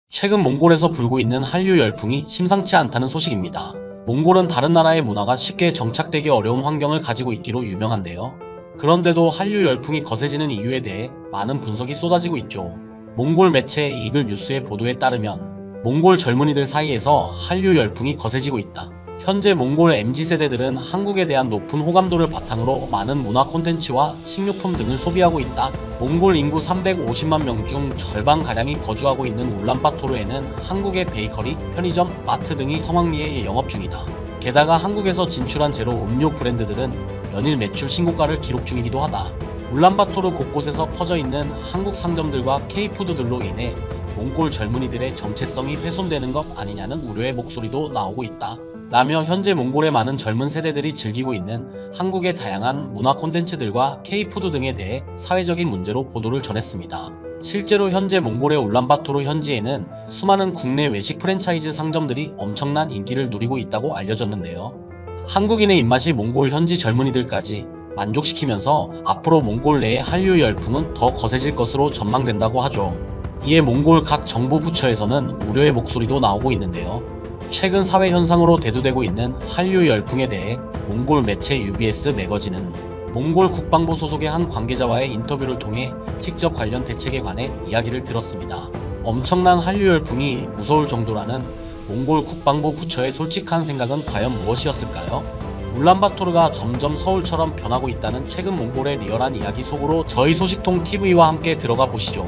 최근 몽골에서 불고 있는 한류 열풍이 심상치 않다는 소식입니다. 몽골은 다른 나라의 문화가 쉽게 정착되기 어려운 환경을 가지고 있기로 유명한데요. 그런데도 한류 열풍이 거세지는 이유에 대해 많은 분석이 쏟아지고 있죠. 몽골 매체 이글 뉴스의 보도에 따르면 몽골 젊은이들 사이에서 한류 열풍이 거세지고 있다. 현재 몽골 MZ세대들은 한국에 대한 높은 호감도를 바탕으로 많은 문화 콘텐츠와 식료품 등을 소비하고 있다. 몽골 인구 350만 명 중 절반가량이 거주하고 있는 울란바토르에는 한국의 베이커리, 편의점, 마트 등이 성황리에 영업 중이다. 게다가 한국에서 진출한 제로 음료 브랜드들은 연일 매출 신고가를 기록 중이기도 하다. 울란바토르 곳곳에서 퍼져 있는 한국 상점들과 K푸드들로 인해 몽골 젊은이들의 정체성이 훼손되는 것 아니냐는 우려의 목소리도 나오고 있다. 라며 현재 몽골의 많은 젊은 세대들이 즐기고 있는 한국의 다양한 문화 콘텐츠들과 K푸드 등에 대해 사회적인 문제로 보도를 전했습니다. 실제로 현재 몽골의 울란바토르 현지에는 수많은 국내 외식 프랜차이즈 상점들이 엄청난 인기를 누리고 있다고 알려졌는데요. 한국인의 입맛이 몽골 현지 젊은이들까지 만족시키면서 앞으로 몽골 내의 한류 열풍은 더 거세질 것으로 전망된다고 하죠. 이에 몽골 각 정부 부처에서는 우려의 목소리도 나오고 있는데요. 최근 사회 현상으로 대두되고 있는 한류 열풍에 대해 몽골 매체 UBS 매거진은 몽골 국방부 소속의 한 관계자와의 인터뷰를 통해 직접 관련 대책에 관해 이야기를 들었습니다. 엄청난 한류 열풍이 무서울 정도라는 몽골 국방부 부처의 솔직한 생각은 과연 무엇이었을까요? 울란바토르가 점점 서울처럼 변하고 있다는 최근 몽골의 리얼한 이야기 속으로 저희 소식통 TV와 함께 들어가 보시죠.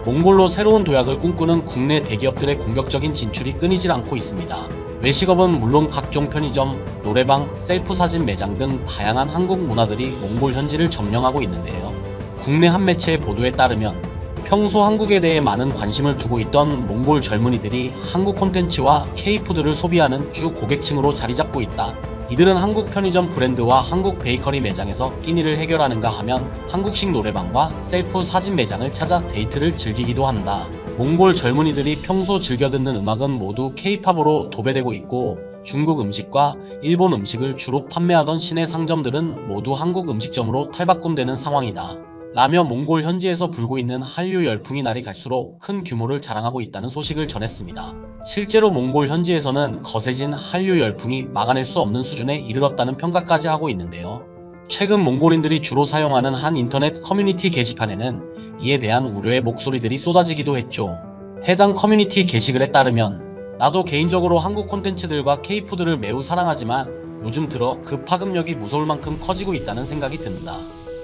몽골로 새로운 도약을 꿈꾸는 국내 대기업들의 공격적인 진출이 끊이질 않고 있습니다. 외식업은 물론 각종 편의점, 노래방, 셀프 사진 매장 등 다양한 한국 문화들이 몽골 현지를 점령하고 있는데요. 국내 한 매체의 보도에 따르면 평소 한국에 대해 많은 관심을 두고 있던 몽골 젊은이들이 한국 콘텐츠와 K푸드를 소비하는 주 고객층으로 자리잡고 있다. 이들은 한국 편의점 브랜드와 한국 베이커리 매장에서 끼니를 해결하는가 하면 한국식 노래방과 셀프 사진 매장을 찾아 데이트를 즐기기도 한다. 몽골 젊은이들이 평소 즐겨 듣는 음악은 모두 K-팝으로 도배되고 있고 중국 음식과 일본 음식을 주로 판매하던 시내 상점들은 모두 한국 음식점으로 탈바꿈되는 상황이다. 라며 몽골 현지에서 불고 있는 한류 열풍이 날이 갈수록 큰 규모를 자랑하고 있다는 소식을 전했습니다. 실제로 몽골 현지에서는 거세진 한류 열풍이 막아낼 수 없는 수준에 이르렀다는 평가까지 하고 있는데요. 최근 몽골인들이 주로 사용하는 한 인터넷 커뮤니티 게시판에는 이에 대한 우려의 목소리들이 쏟아지기도 했죠. 해당 커뮤니티 게시글에 따르면 나도 개인적으로 한국 콘텐츠들과 K푸드를 매우 사랑하지만 요즘 들어 그 파급력이 무서울 만큼 커지고 있다는 생각이 든다.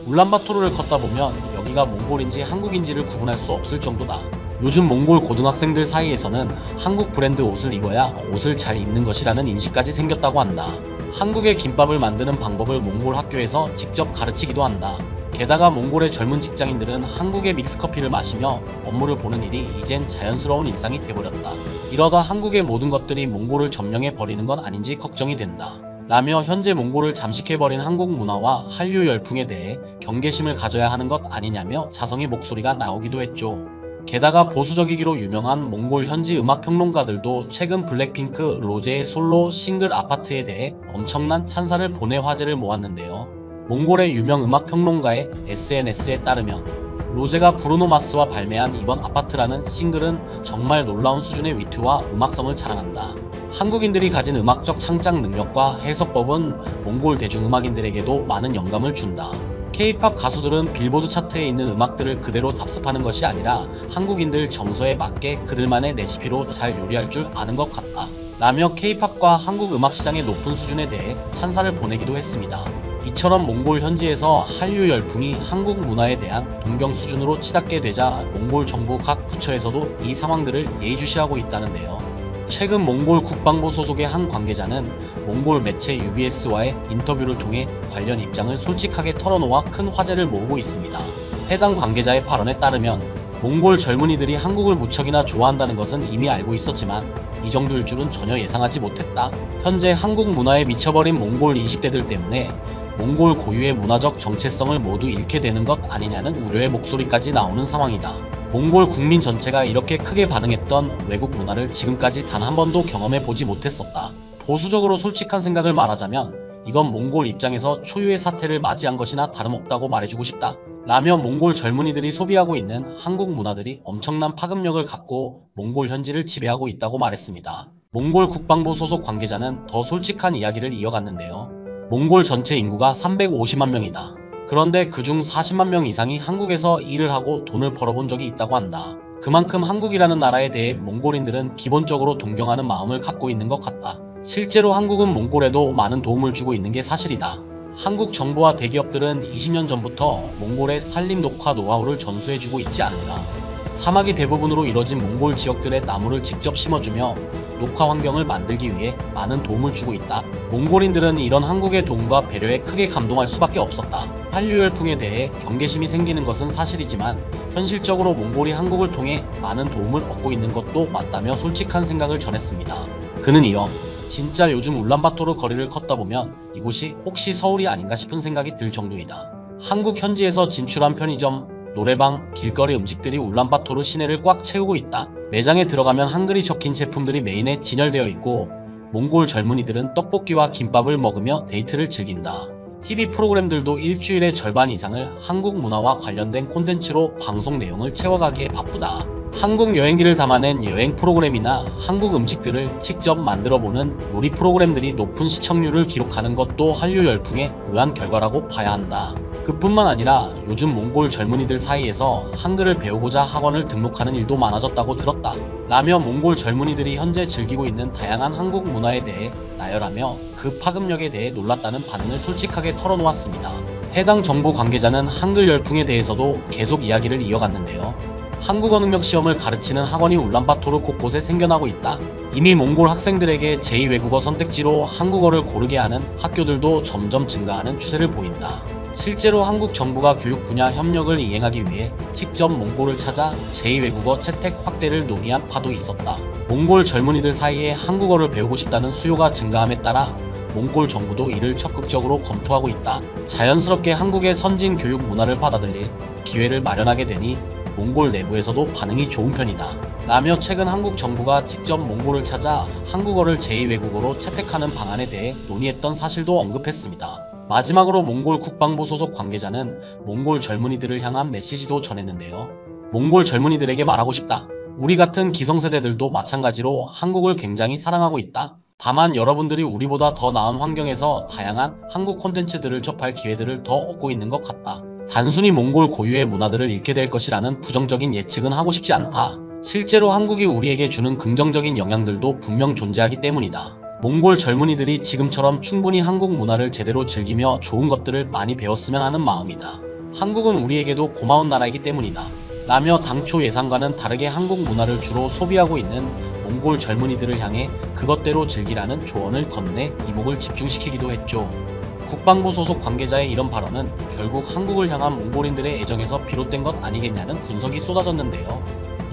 울란바토르를 걷다 보면 여기가 몽골인지 한국인지를 구분할 수 없을 정도다. 요즘 몽골 고등학생들 사이에서는 한국 브랜드 옷을 입어야 옷을 잘 입는 것이라는 인식까지 생겼다고 한다. 한국의 김밥을 만드는 방법을 몽골 학교에서 직접 가르치기도 한다. 게다가 몽골의 젊은 직장인들은 한국의 믹스커피를 마시며 업무를 보는 일이 이젠 자연스러운 일상이 돼버렸다. 이러다 한국의 모든 것들이 몽골을 점령해 버리는 건 아닌지 걱정이 된다. 라며 현재 몽골을 잠식해버린 한국 문화와 한류 열풍에 대해 경계심을 가져야 하는 것 아니냐며 자성의 목소리가 나오기도 했죠. 게다가 보수적이기로 유명한 몽골 현지 음악 평론가들도 최근 블랙핑크 로제의 솔로 싱글 아파트에 대해 엄청난 찬사를 보내 화제를 모았는데요. 몽골의 유명 음악 평론가의 SNS에 따르면 로제가 브루노 마스와 발매한 이번 아파트라는 싱글은 정말 놀라운 수준의 위트와 음악성을 자랑한다. 한국인들이 가진 음악적 창작 능력과 해석법은 몽골 대중음악인들에게도 많은 영감을 준다. K-팝 가수들은 빌보드 차트에 있는 음악들을 그대로 답습하는 것이 아니라 한국인들 정서에 맞게 그들만의 레시피로 잘 요리할 줄 아는 것 같다. 라며 K-팝과 한국 음악 시장의 높은 수준에 대해 찬사를 보내기도 했습니다. 이처럼 몽골 현지에서 한류 열풍이 한국 문화에 대한 동경 수준으로 치닫게 되자 몽골 정부 각 부처에서도 이 상황들을 예의주시하고 있다는데요. 최근 몽골 국방부 소속의 한 관계자는 몽골 매체 UBS와의 인터뷰를 통해 관련 입장을 솔직하게 털어놓아 큰 화제를 모으고 있습니다. 해당 관계자의 발언에 따르면 몽골 젊은이들이 한국을 무척이나 좋아한다는 것은 이미 알고 있었지만 이 정도일 줄은 전혀 예상하지 못했다. 현재 한국 문화에 미쳐버린 몽골 20대들 때문에 몽골 고유의 문화적 정체성을 모두 잃게 되는 것 아니냐는 우려의 목소리까지 나오는 상황이다. 몽골 국민 전체가 이렇게 크게 반응했던 외국 문화를 지금까지 단 한 번도 경험해 보지 못했었다. 보수적으로 솔직한 생각을 말하자면 이건 몽골 입장에서 초유의 사태를 맞이한 것이나 다름없다고 말해주고 싶다. 라며 몽골 젊은이들이 소비하고 있는 한국 문화들이 엄청난 파급력을 갖고 몽골 현지를 지배하고 있다고 말했습니다. 몽골 국방부 소속 관계자는 더 솔직한 이야기를 이어갔는데요. 몽골 전체 인구가 350만 명이다. 그런데 그중 40만 명 이상이 한국에서 일을 하고 돈을 벌어본 적이 있다고 한다. 그만큼 한국이라는 나라에 대해 몽골인들은 기본적으로 동경하는 마음을 갖고 있는 것 같다. 실제로 한국은 몽골에도 많은 도움을 주고 있는 게 사실이다. 한국 정부와 대기업들은 20년 전부터 몽골의 산림 녹화 노하우를 전수해주고 있지 않은가. 사막이 대부분으로 이뤄진 몽골 지역들의 나무를 직접 심어주며 녹화 환경을 만들기 위해 많은 도움을 주고 있다. 몽골인들은 이런 한국의 도움과 배려에 크게 감동할 수밖에 없었다. 한류 열풍에 대해 경계심이 생기는 것은 사실이지만 현실적으로 몽골이 한국을 통해 많은 도움을 얻고 있는 것도 맞다며 솔직한 생각을 전했습니다. 그는 이어 진짜 요즘 울란바토르 거리를 걷다 보면 이곳이 혹시 서울이 아닌가 싶은 생각이 들 정도이다. 한국 현지에서 진출한 편의점, 노래방, 길거리 음식들이 울란바토르 시내를 꽉 채우고 있다. 매장에 들어가면 한글이 적힌 제품들이 메인에 진열되어 있고 몽골 젊은이들은 떡볶이와 김밥을 먹으며 데이트를 즐긴다. TV 프로그램들도 일주일의 절반 이상을 한국 문화와 관련된 콘텐츠로 방송 내용을 채워가기에 바쁘다. 한국 여행기를 담아낸 여행 프로그램이나 한국 음식들을 직접 만들어보는 요리 프로그램들이 높은 시청률을 기록하는 것도 한류 열풍의 의한 결과라고 봐야 한다. 그뿐만 아니라 요즘 몽골 젊은이들 사이에서 한글을 배우고자 학원을 등록하는 일도 많아졌다고 들었다. 라며 몽골 젊은이들이 현재 즐기고 있는 다양한 한국 문화에 대해 나열하며 그 파급력에 대해 놀랐다는 반응을 솔직하게 털어놓았습니다. 해당 정부 관계자는 한글 열풍에 대해서도 계속 이야기를 이어갔는데요. 한국어 능력 시험을 가르치는 학원이 울란바토르 곳곳에 생겨나고 있다. 이미 몽골 학생들에게 제2외국어 선택지로 한국어를 고르게 하는 학교들도 점점 증가하는 추세를 보인다. 실제로 한국 정부가 교육 분야 협력을 이행하기 위해 직접 몽골을 찾아 제2외국어 채택 확대를 논의한 바도 있었다. 몽골 젊은이들 사이에 한국어를 배우고 싶다는 수요가 증가함에 따라 몽골 정부도 이를 적극적으로 검토하고 있다. 자연스럽게 한국의 선진 교육 문화를 받아들일 기회를 마련하게 되니 몽골 내부에서도 반응이 좋은 편이다. 라며 최근 한국 정부가 직접 몽골을 찾아 한국어를 제2외국어로 채택하는 방안에 대해 논의했던 사실도 언급했습니다. 마지막으로 몽골 국방부 소속 관계자는 몽골 젊은이들을 향한 메시지도 전했는데요. 몽골 젊은이들에게 말하고 싶다. 우리 같은 기성세대들도 마찬가지로 한국을 굉장히 사랑하고 있다. 다만 여러분들이 우리보다 더 나은 환경에서 다양한 한국 콘텐츠들을 접할 기회들을 더 얻고 있는 것 같다. 단순히 몽골 고유의 문화들을 잃게 될 것이라는 부정적인 예측은 하고 싶지 않다. 실제로 한국이 우리에게 주는 긍정적인 영향들도 분명 존재하기 때문이다. 몽골 젊은이들이 지금처럼 충분히 한국 문화를 제대로 즐기며 좋은 것들을 많이 배웠으면 하는 마음이다. 한국은 우리에게도 고마운 나라이기 때문이다. 라며 당초 예상과는 다르게 한국 문화를 주로 소비하고 있는 몽골 젊은이들을 향해 그것대로 즐기라는 조언을 건네 이목을 집중시키기도 했죠. 국방부 소속 관계자의 이런 발언은 결국 한국을 향한 몽골인들의 애정에서 비롯된 것 아니겠냐는 분석이 쏟아졌는데요.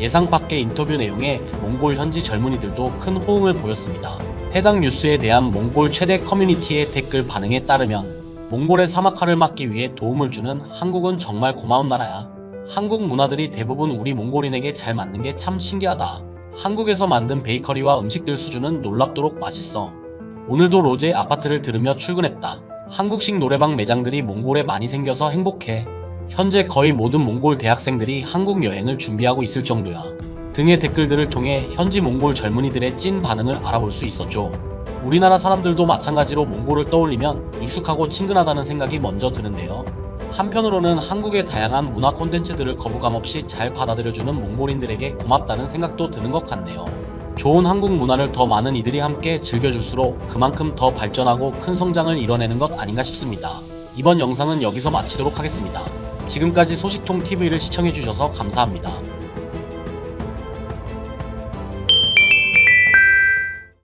예상 밖의 인터뷰 내용에 몽골 현지 젊은이들도 큰 호응을 보였습니다. 해당 뉴스에 대한 몽골 최대 커뮤니티의 댓글 반응에 따르면 몽골의 사막화를 막기 위해 도움을 주는 한국은 정말 고마운 나라야. 한국 문화들이 대부분 우리 몽골인에게 잘 맞는 게 참 신기하다. 한국에서 만든 베이커리와 음식들 수준은 놀랍도록 맛있어. 오늘도 로제 아파트를 들으며 출근했다. 한국식 노래방 매장들이 몽골에 많이 생겨서 행복해. 현재 거의 모든 몽골 대학생들이 한국 여행을 준비하고 있을 정도야. 등의 댓글들을 통해 현지 몽골 젊은이들의 찐 반응을 알아볼 수 있었죠. 우리나라 사람들도 마찬가지로 몽골을 떠올리면 익숙하고 친근하다는 생각이 먼저 드는데요. 한편으로는 한국의 다양한 문화 콘텐츠들을 거부감 없이 잘 받아들여주는 몽골인들에게 고맙다는 생각도 드는 것 같네요. 좋은 한국 문화를 더 많은 이들이 함께 즐겨줄수록 그만큼 더 발전하고 큰 성장을 이뤄내는 것 아닌가 싶습니다. 이번 영상은 여기서 마치도록 하겠습니다. 지금까지 소식통TV를 시청해주셔서 감사합니다.